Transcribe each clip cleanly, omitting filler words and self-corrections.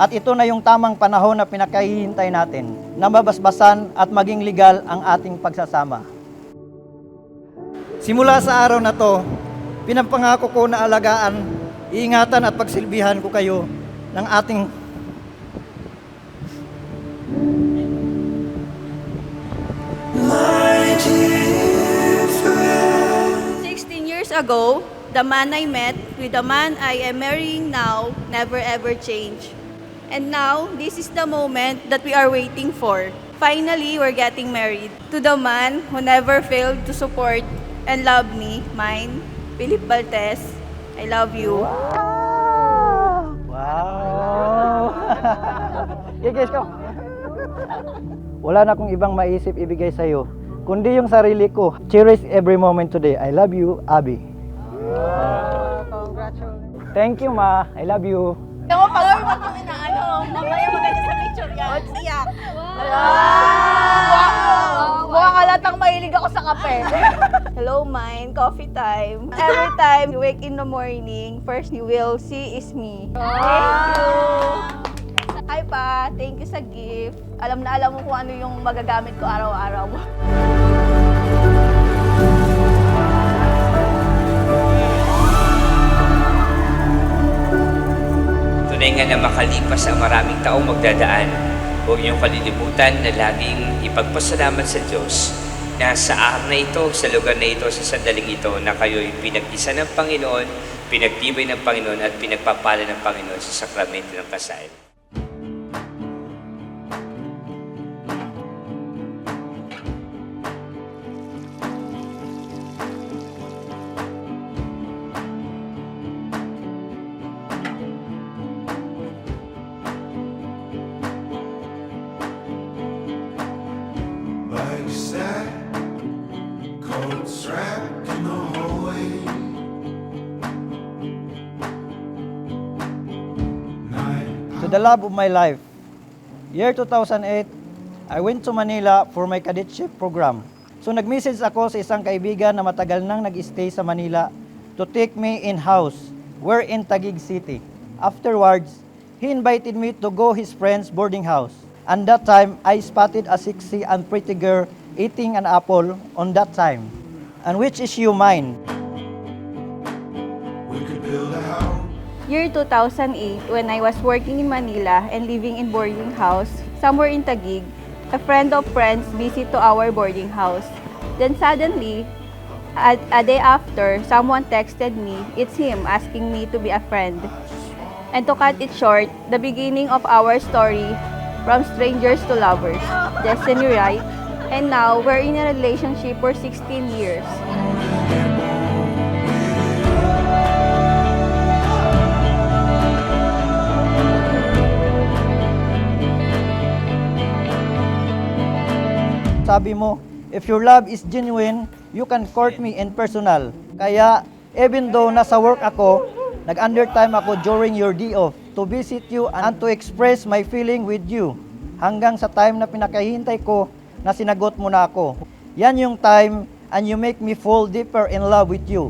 At ito na yung tamang panahon na pinakahihintay natin, na mabasbasan at maging legal ang ating pagsasama. Simula sa araw na to, pinapangako ko na alagaan, iingatan at pagsilbihan ko kayo ng ating 16 years ago, the man I met with the man I am marrying now never ever changed. And now, this is the moment that we are waiting for. Finally, we're getting married. To the man who never failed to support and love me, mine, Philip Baltes, I love you. wow! Guys, go! Wala na akong ibang maisip ibigay sa'yo, kundi yung sarili ko. Cherish every moment today. I love you, Abby. Congratulations. Thank you, Ma. I love you. Ako pag kami na mamaya maganda sa picture yan. Iyak. Mukhang halatang mahilig ako sa kape. Hello, mine. Coffee time. Every time you wake in the morning, first you will see is me. Thank you. Hi pa, thank you sa gift. Alam na alam mo kung ano yung magagamit ko araw-araw. Tunay nga na makalipas ang maraming taong magdadaan, huwag niyong kalilimutan na laging ipagpasalamat sa Diyos na sa araw na ito, sa lugar na ito, sa sandaling ito, na kayo'y pinag-isa ng Panginoon, pinagtibay ng Panginoon at pinagpapala ng Panginoon sa sakramento ng kasal. To the love of my life. Year 2008, I went to Manila for my cadetship program. So nag-message ako sa isang kaibigan na matagal nang nag-stay sa Manila to take me in-house. We're in Taguig City. Afterwards, he invited me to go his friend's boarding house. And that time, I spotted a sexy and pretty girl eating an apple on that time. And which is you mine? Year 2008, when I was working in Manila and living in boarding house somewhere in Taguig, a friend of friends visit to our boarding house. Then suddenly, a day after, someone texted me, it's him asking me to be a friend. And to cut it short, the beginning of our story, from strangers to lovers, destiny right, and now we're in a relationship for 16 years. Sabi mo, if your love is genuine, you can court me in personal. Kaya, even though nasa work ako, nag-undertime ako during your day off to visit you and to express my feeling with you. Hanggang sa time na pinakahintay ko na sinagot mo na ako. Yan yung time and you make me fall deeper in love with you.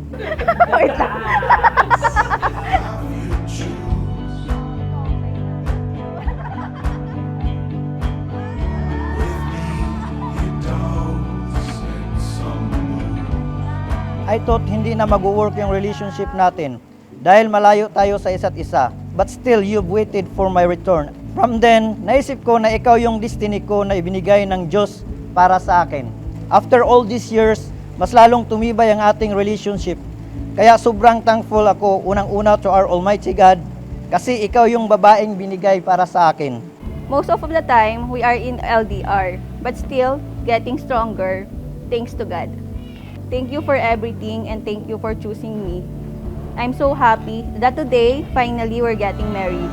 I thought hindi na mag-work yung relationship natin dahil malayo tayo sa isa't isa. But still, you've waited for my return. From then, naisip ko na ikaw yung destiny ko na ibinigay ng Diyos para sa akin. After all these years, mas lalong tumibay ang ating relationship. Kaya sobrang thankful ako unang-una to our Almighty God kasi ikaw yung babaeng binigay para sa akin. Most of the time, we are in LDR, but still getting stronger thanks to God. Thank you for everything and thank you for choosing me. I'm so happy that today, finally, we're getting married.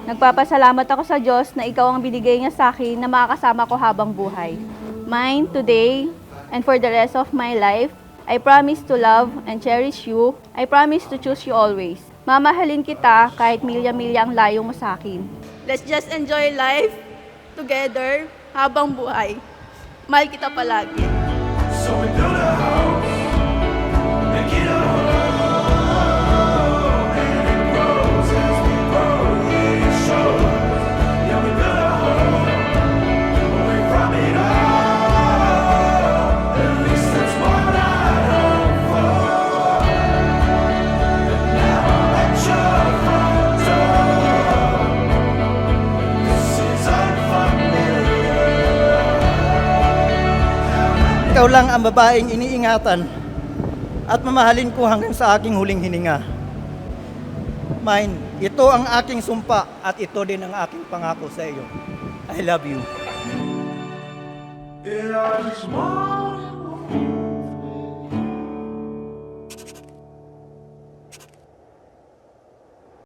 Nagpapasalamat ako sa Diyos na ikaw ang binigay niya sa akin na makakasama ko habang buhay. Mine, today, and for the rest of my life, I promise to love and cherish you. I promise to choose you always. Mamahalin kita kahit milya-milya ang layo mo sa akin. Let's just enjoy life together habang buhay. Mahal kita palagi. So we build a house. ikaw lang ang babaeng iniingatan at mamahalin ko hanggang sa aking huling hininga. Mine, ito ang aking sumpa at ito din ang aking pangako sa iyo. I love you. In a small